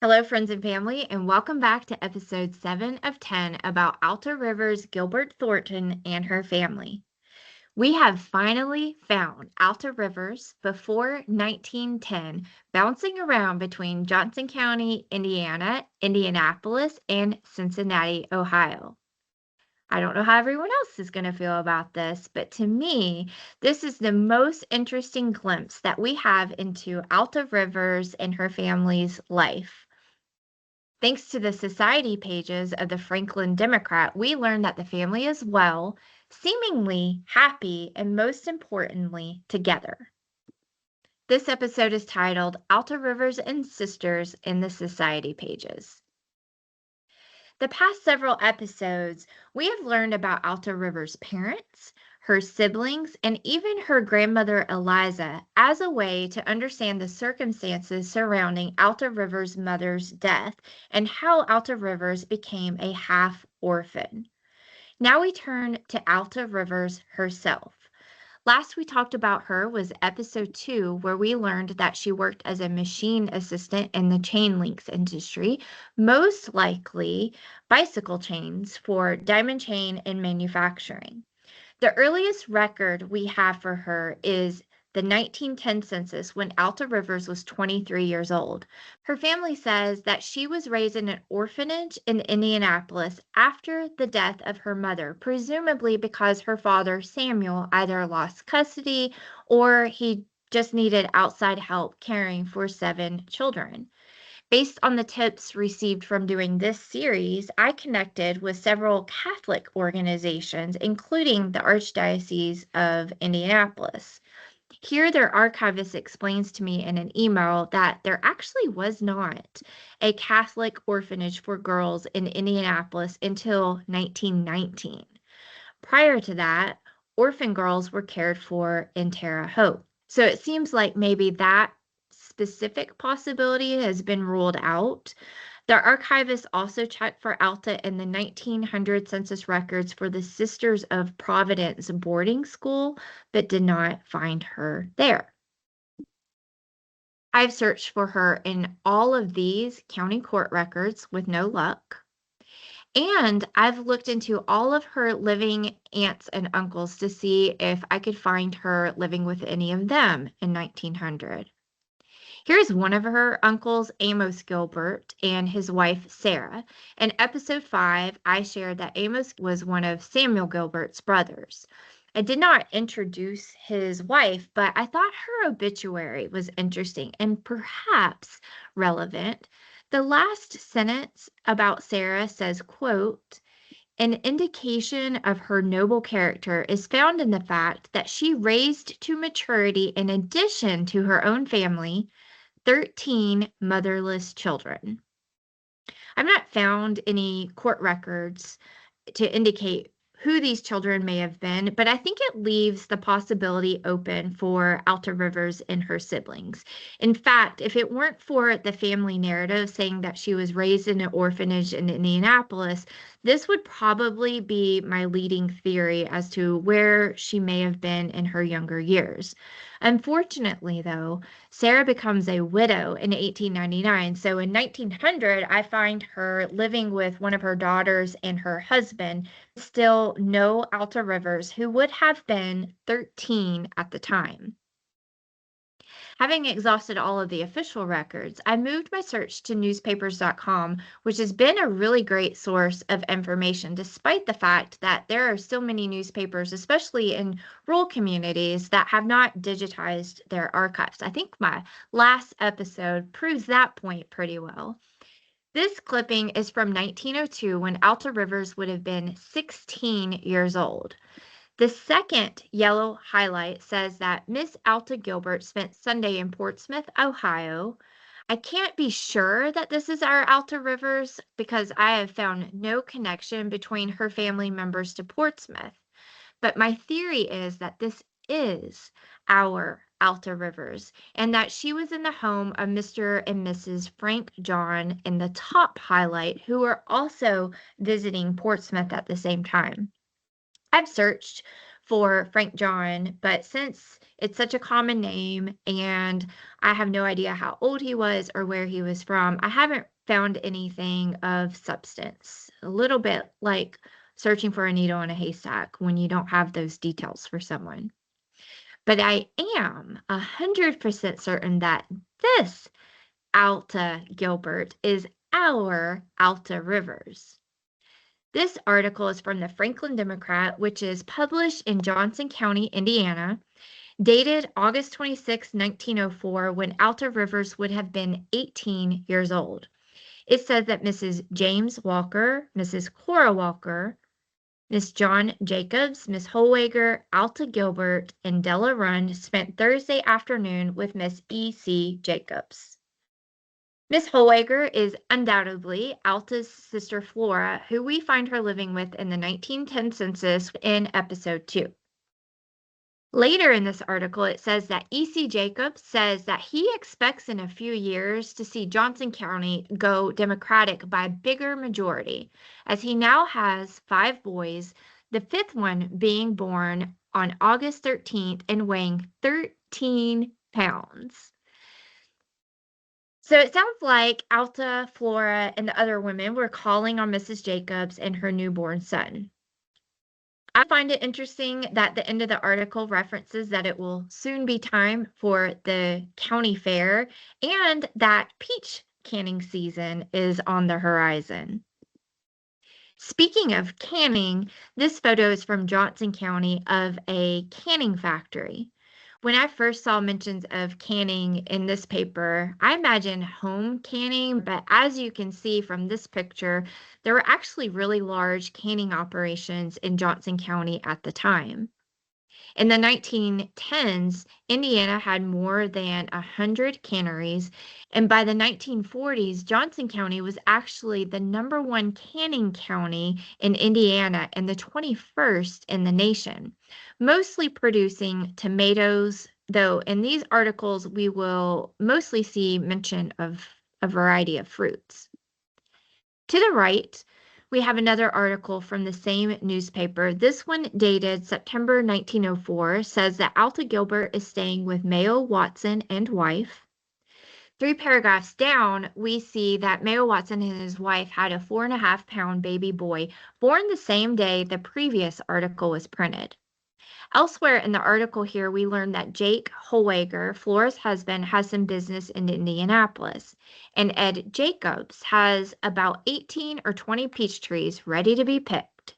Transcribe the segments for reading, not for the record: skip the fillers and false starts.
Hello, friends and family, and welcome back to episode 7 of 10 about Alta Rivers Gilbert Thornton and her family. We have finally found Alta Rivers before 1910, bouncing around between Johnson County, Indiana, Indianapolis, and Cincinnati, Ohio. I don't know how everyone else is going to feel about this, but to me, this is the most interesting glimpse that we have into Alta Rivers and her family's life. Thanks to the society pages of the Franklin Democrat, we learned that the family is well, seemingly happy, and most importantly, together. This episode is titled Alta Rivers and Sisters in the Society Pages. The past several episodes, we have learned about Alta Rivers' parents, her siblings, and even her grandmother Eliza as a way to understand the circumstances surrounding Alta Rivers' mother's death and how Alta Rivers became a half-orphan. Now we turn to Alta Rivers herself. Last we talked about her was episode 2, where we learned that she worked as a machine assistant in the chain links industry, most likely bicycle chains for diamond chain and manufacturing. The earliest record we have for her is the 1910 census when Alta Rivers was 23 years old. Her family says that she was raised in an orphanage in Indianapolis after the death of her mother, presumably because her father, Samuel, either lost custody or he just needed outside help caring for 7 children. Based on the tips received from doing this series, I connected with several Catholic organizations, including the Archdiocese of Indianapolis. Here, their archivist explains to me in an email that there actually was not a Catholic orphanage for girls in Indianapolis until 1919. Prior to that, orphan girls were cared for in Terre Haute. So it seems like maybe that specific possibility has been ruled out. The archivist also checked for Alta in the 1900 census records for the Sisters of Providence boarding school, but did not find her there. I've searched for her in all of these county court records with no luck. And I've looked into all of her living aunts and uncles to see if I could find her living with any of them in 1900. Here's one of her uncles, Amos Gilbert, and his wife, Sarah. In episode 5, I shared that Amos was one of Samuel Gilbert's brothers. I did not introduce his wife, but I thought her obituary was interesting and perhaps relevant. The last sentence about Sarah says, quote, "An indication of her noble character is found in the fact that she raised to maturity, in addition to her own family, 13 motherless children." I've not found any court records to indicate who these children may have been, but I think it leaves the possibility open for Alta Rivers and her siblings. In fact, if it weren't for the family narrative saying that she was raised in an orphanage in Indianapolis, this would probably be my leading theory as to where she may have been in her younger years. Unfortunately, though, Sarah becomes a widow in 1899. So in 1900, I find her living with one of her daughters and her husband, still no Alta Rivers, who would have been 13 at the time. Having exhausted all of the official records, I moved my search to newspapers.com, which has been a really great source of information, despite the fact that there are so many newspapers, especially in rural communities, that have not digitized their archives. I think my last episode proves that point pretty well. This clipping is from 1902, when Alta Rivers would have been 16 years old. The second yellow highlight says that Miss Alta Gilbert spent Sunday in Portsmouth, Ohio. I can't be sure that this is our Alta Rivers because I have found no connection between her family members to Portsmouth. But my theory is that this is our Alta Rivers and that she was in the home of Mr. and Mrs. Frank John in the top highlight, who were also visiting Portsmouth at the same time. I've searched for Frank John, but since it's such a common name and I have no idea how old he was or where he was from, I haven't found anything of substance. A little bit like searching for a needle in a haystack when you don't have those details for someone. But I am 100% certain that this Alta Gilbert is our Alta Rivers. This article is from the Franklin Democrat, which is published in Johnson County, Indiana, dated August 26, 1904, when Alta Rivers would have been 18 years old. It says that Mrs. James Walker, Mrs. Cora Walker, Miss John Jacobs, Miss Holwager, Alta Gilbert, and Della Run spent Thursday afternoon with Miss E.C. Jacobs. Miss Holwager is undoubtedly Alta's sister Flora, who we find her living with in the 1910 census in episode 2. Later in this article, it says that E.C. Jacobs says that he expects in a few years to see Johnson County go Democratic by a bigger majority, as he now has 5 boys, the 5th one being born on August 13th and weighing 13 pounds. So it sounds like Alta, Flora, and the other women were calling on Mrs. Jacobs and her newborn son. I find it interesting that the end of the article references that it will soon be time for the county fair and that peach canning season is on the horizon. Speaking of canning, this photo is from Johnson County of a canning factory. When I first saw mentions of canning in this paper, I imagined home canning, but as you can see from this picture, there were actually really large canning operations in Johnson County at the time. In the 1910s, Indiana had more than 100 canneries, and by the 1940s, Johnson County was actually the #1 canning county in Indiana and the 21st in the nation, mostly producing tomatoes, though in these articles we will mostly see mention of a variety of fruits. To the right, we have another article from the same newspaper. This one, dated September 1904, says that Alta Gilbert is staying with Mayo Watson and wife. 3 paragraphs down, we see that Mayo Watson and his wife had a 4.5-pound baby boy born the same day the previous article was printed. Elsewhere in the article here, we learn that Jake Holwager, Flora's husband, has some business in Indianapolis, and Ed Jacobs has about 18 or 20 peach trees ready to be picked.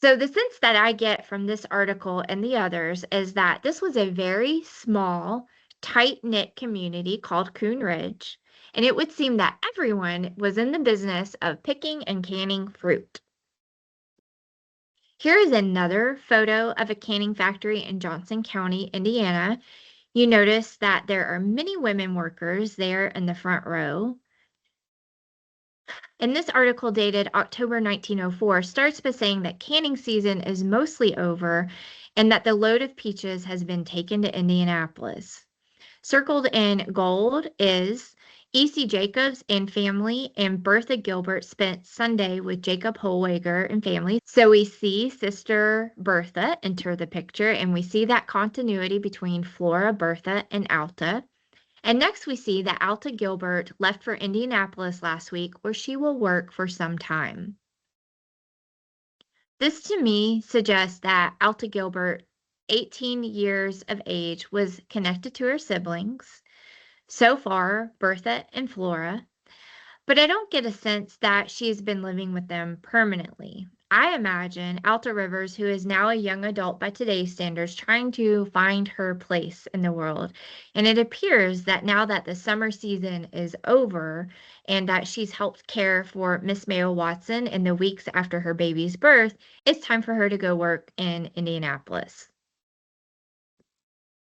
So the sense that I get from this article and the others is that this was a very small, tight-knit community called Coon Ridge, and it would seem that everyone was in the business of picking and canning fruit. Here is another photo of a canning factory in Johnson County, Indiana. You notice that there are many women workers there in the front row. And this article, dated October 1904, starts by saying that canning season is mostly over and that the load of peaches has been taken to Indianapolis. Circled in gold is E.C. Jacobs and family, and Bertha Gilbert spent Sunday with Jacob Holwager and family. So we see Sister Bertha enter the picture, and we see that continuity between Flora, Bertha, and Alta. And next we see that Alta Gilbert left for Indianapolis last week, where she will work for some time. This to me suggests that Alta Gilbert, 18 years of age, was connected to her siblings. So far, Bertha and Flora, but I don't get a sense that she's been living with them permanently. I imagine Alta Rivers, who is now a young adult by today's standards, trying to find her place in the world. And it appears that now that the summer season is over and that she's helped care for Miss Mayo Watson in the weeks after her baby's birth, it's time for her to go work in Indianapolis.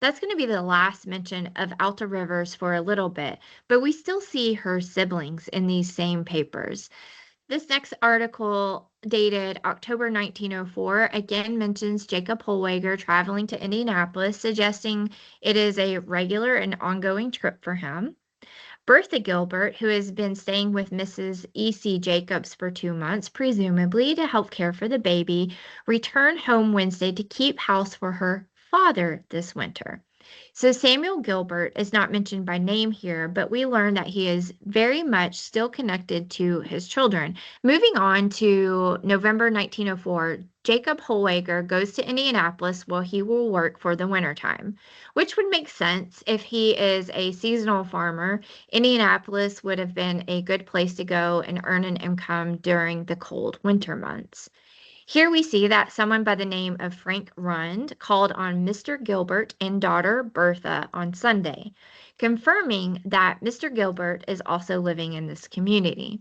That's going to be the last mention of Alta Rivers for a little bit, but we still see her siblings in these same papers. This next article, dated October 1904, again mentions Jacob Holwager traveling to Indianapolis, suggesting it is a regular and ongoing trip for him. Bertha Gilbert, who has been staying with Mrs. E.C. Jacobs for 2 months, presumably to help care for the baby, returned home Wednesday to keep house for her father this winter. So Samuel Gilbert is not mentioned by name here, but we learn that he is very much still connected to his children. Moving on to November 1904, Jacob Holwager goes to Indianapolis where he will work for the wintertime, which would make sense if he is a seasonal farmer. Indianapolis would have been a good place to go and earn an income during the cold winter months. Here we see that someone by the name of Frank Rund called on Mr. Gilbert and daughter Bertha on Sunday, confirming that Mr. Gilbert is also living in this community.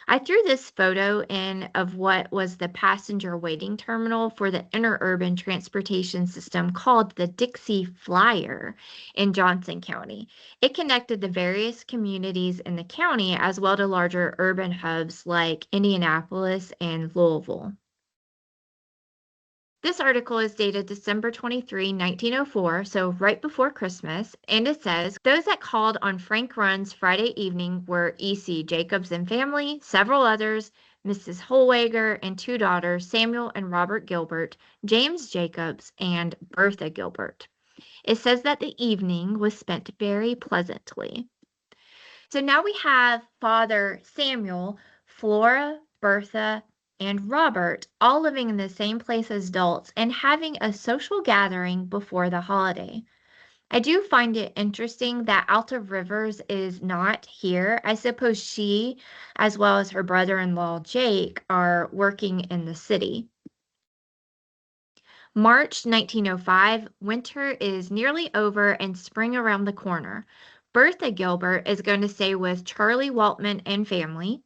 I threw this photo in of what was the passenger waiting terminal for the interurban transportation system called the Dixie Flyer in Johnson County. It connected the various communities in the county as well to larger urban hubs like Indianapolis and Louisville. This article is dated December 23, 1904, so right before Christmas, and it says, those that called on Frank Rund's Friday evening were E.C. Jacobs and family, several others, Mrs. Holwager and 2 daughters, Samuel and Robert Gilbert, James Jacobs, and Bertha Gilbert. It says that the evening was spent very pleasantly. So now we have Father Samuel, Flora, Bertha, and Robert all living in the same place as adults and having a social gathering before the holiday. I do find it interesting that Alta Rivers is not here. I suppose she, as well as her brother-in-law Jake, are working in the city. March 1905, winter is nearly over and spring around the corner. Bertha Gilbert is going to stay with Charlie Waltman and family.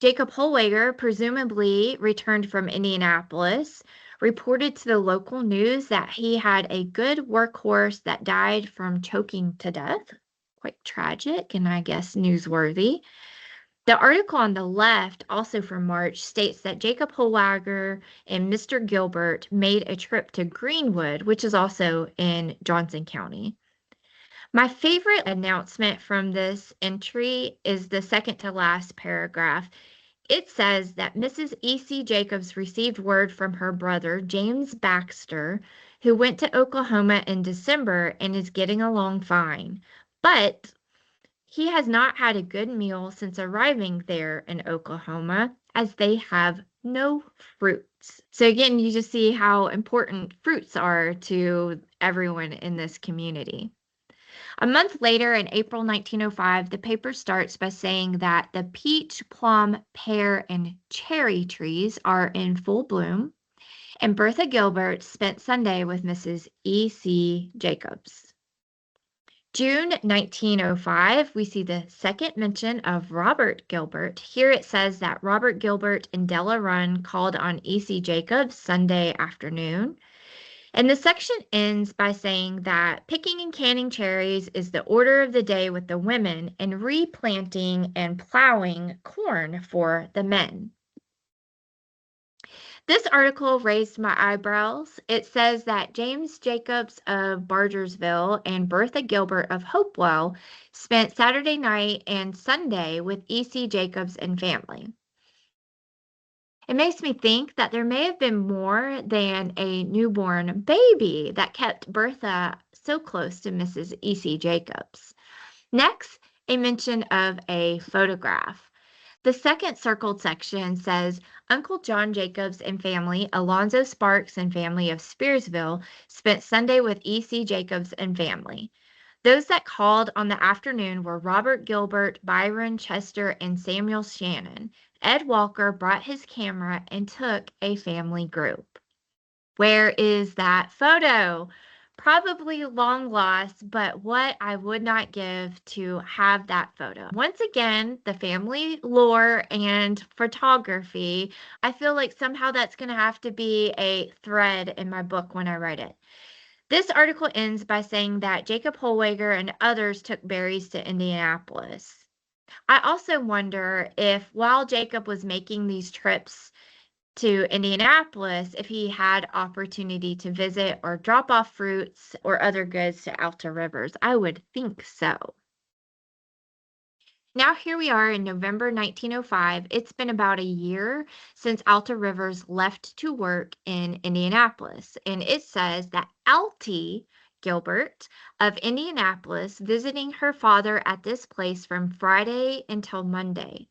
Jacob Holwager, presumably returned from Indianapolis, reported to the local news that he had a good workhorse that died from choking to death. Quite tragic and I guess newsworthy. The article on the left, also from March, states that Jacob Holwager and Mr. Gilbert made a trip to Greenwood, which is also in Johnson County. My favorite announcement from this entry is the second to last paragraph. It says that Mrs. E.C. Jacobs received word from her brother, James Baxter, who went to Oklahoma in December and is getting along fine. But he has not had a good meal since arriving there in Oklahoma, as they have no fruits. So again, you just see how important fruits are to everyone in this community. A month later, in April 1905, the paper starts by saying that the peach, plum, pear, and cherry trees are in full bloom, and Bertha Gilbert spent Sunday with Mrs. E.C. Jacobs. June 1905, we see the second mention of Robert Gilbert. Here it says that Robert Gilbert and Della Run called on E.C. Jacobs Sunday afternoon. And the section ends by saying that picking and canning cherries is the order of the day with the women and replanting and plowing corn for the men. This article raised my eyebrows. It says that James Jacobs of Bargersville and Bertha Gilbert of Hopewell spent Saturday night and Sunday with E.C. Jacobs and family. It makes me think that there may have been more than a newborn baby that kept Bertha so close to Mrs. E.C. Jacobs. Next, a mention of a photograph. The second circled section says, Uncle John Jacobs and family, Alonzo Sparks and family of Spearsville, spent Sunday with E.C. Jacobs and family. Those that called on the afternoon were Robert Gilbert, Byron Chester, and Samuel Shannon. Ed Walker brought his camera and took a family group. Where is that photo? Probably long lost, but what I would not give to have that photo. Once again, the family lore and photography, I feel like somehow that's going to have to be a thread in my book when I write it. This article ends by saying that Jacob Holwager and others took berries to Indianapolis. I also wonder if while Jacob was making these trips to Indianapolis, if he had opportunity to visit or drop off fruits or other goods to Alta Rivers. I would think so. Now, here we are in November 1905. It's been about a year since Alta Rivers left to work in Indianapolis. And it says that Altie Gilbert of Indianapolis visiting her father at this place from Friday until Monday.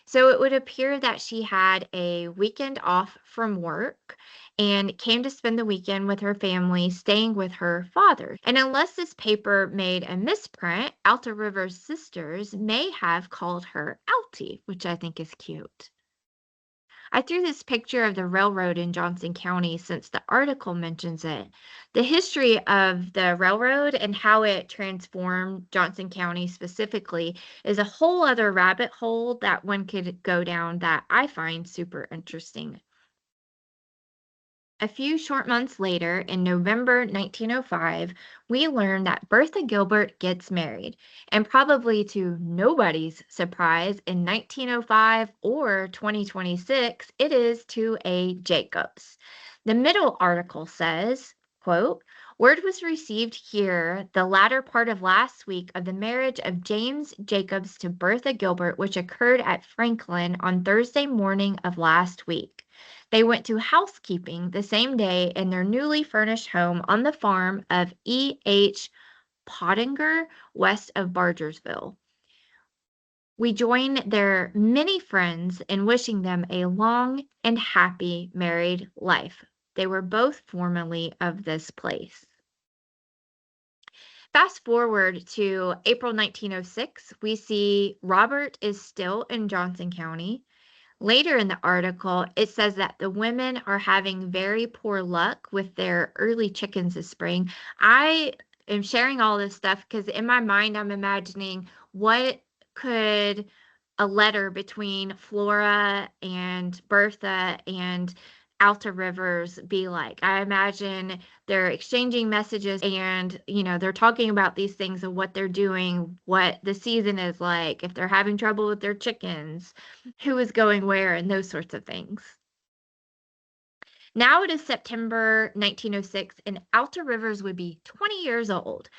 So it would appear that she had a weekend off from work and came to spend the weekend with her family, staying with her father. And unless this paper made a misprint, Alta River's sisters may have called her Altie, which I think is cute. I threw this picture of the railroad in Johnson County since the article mentions it. The history of the railroad and how it transformed Johnson County specifically is a whole other rabbit hole that one could go down that I find super interesting. A few short months later, in November 1905, we learn that Bertha Gilbert gets married, and probably to nobody's surprise, in 1905 or 2026, it is to a Jacobs. The middle article says, quote, "Word was received here the latter part of last week of the marriage of James Jacobs to Bertha Gilbert, which occurred at Franklin on Thursday morning of last week. They went to housekeeping the same day in their newly furnished home on the farm of E. H. Pottinger, west of Bargersville. We join their many friends in wishing them a long and happy married life. They were both formerly of this place." Fast forward to April 1906, we see Robert is still in Johnson County. Later in the article, it says that the women are having very poor luck with their early chickens this spring. I am sharing all this stuff because in my mind, I'm imagining what could a letter between Flora and Bertha and Alta Rivers be like. I imagine they're exchanging messages and, they're talking about these things and what they're doing, what the season is like, if they're having trouble with their chickens, who is going where, and those sorts of things. Now it is September 1906, and Alta Rivers would be 20 years old.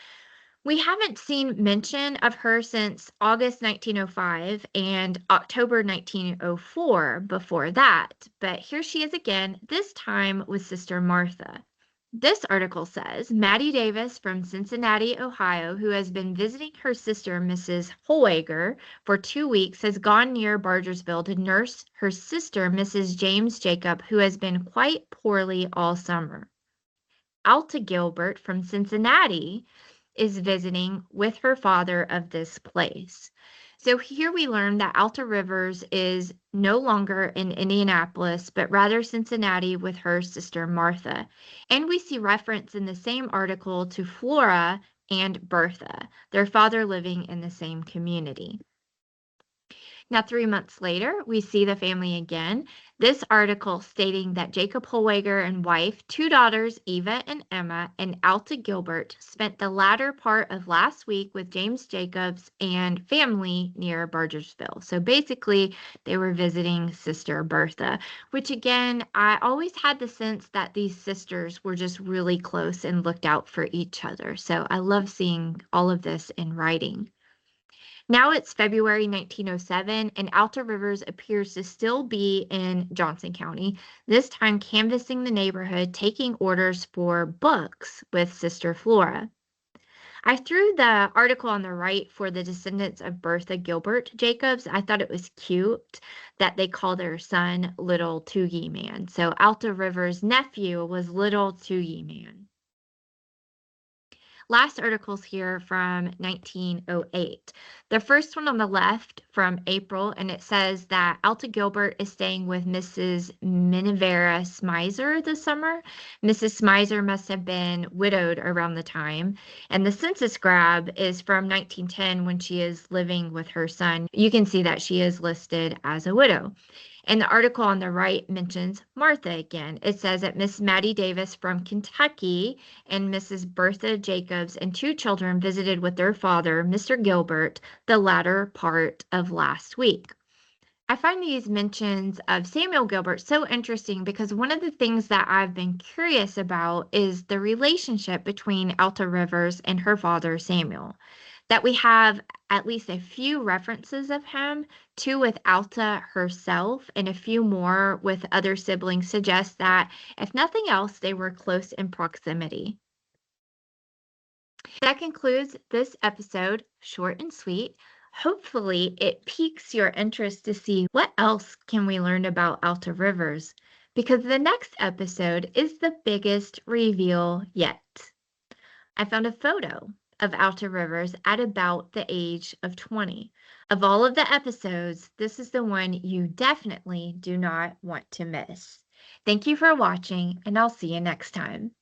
We haven't seen mention of her since August 1905 and October 1904 before that, but here she is again, this time with Sister Martha. This article says Maddie Davis from Cincinnati, Ohio, who has been visiting her sister, Mrs. Holwager, for 2 weeks, has gone near Bargersville to nurse her sister, Mrs. James Jacob, who has been quite poorly all summer. Alta Gilbert from Cincinnati is visiting with her father of this place. So here we learn that Alta Rivers is no longer in Indianapolis, but rather Cincinnati with her sister Martha. And we see reference in the same article to Flora and Bertha, their father living in the same community. Now, 3 months later, we see the family again. This article stating that Jacob Holwager and wife, 2 daughters, Eva and Emma, and Alta Gilbert, spent the latter part of last week with James Jacobs and family near Bargersville. So basically, they were visiting Sister Bertha, which again, I always had the sense that these sisters were just really close and looked out for each other. So I love seeing all of this in writing. Now it's February 1907, and Alta Rivers appears to still be in Johnson County, this time canvassing the neighborhood, taking orders for books with Sister Flora. I threw the article on the right for the descendants of Bertha Gilbert Jacobs. I thought it was cute that they call their son Little Toogie Man. So Alta Rivers' nephew was Little Toogie Man. Last articles here from 1908. The first one on the left from April, and it says that Alta Gilbert is staying with Mrs. Minivera Smizer this summer. Mrs. Smizer must have been widowed around the time. And the census grab is from 1910 when she is living with her son. You can see that she is listed as a widow. And the article on the right mentions Martha again. It says that Miss Maddie Davis from Kentucky and Mrs. Bertha Jacobs and 2 children visited with their father, Mr. Gilbert, the latter part of last week. I find these mentions of Samuel Gilbert so interesting because one of the things that I've been curious about is the relationship between Alta Rivers and her father, Samuel. That we have at least a few references of him, two with Alta herself, and a few more with other siblings suggests that, if nothing else, they were close in proximity. That concludes this episode, short and sweet. Hopefully, it piques your interest to see what else can we learn about Alta Rivers, because the next episode is the biggest reveal yet. I found a photo of Alta Rivers at about the age of 20. Of all of the episodes, this is the one you definitely do not want to miss. Thank you for watching, and I'll see you next time.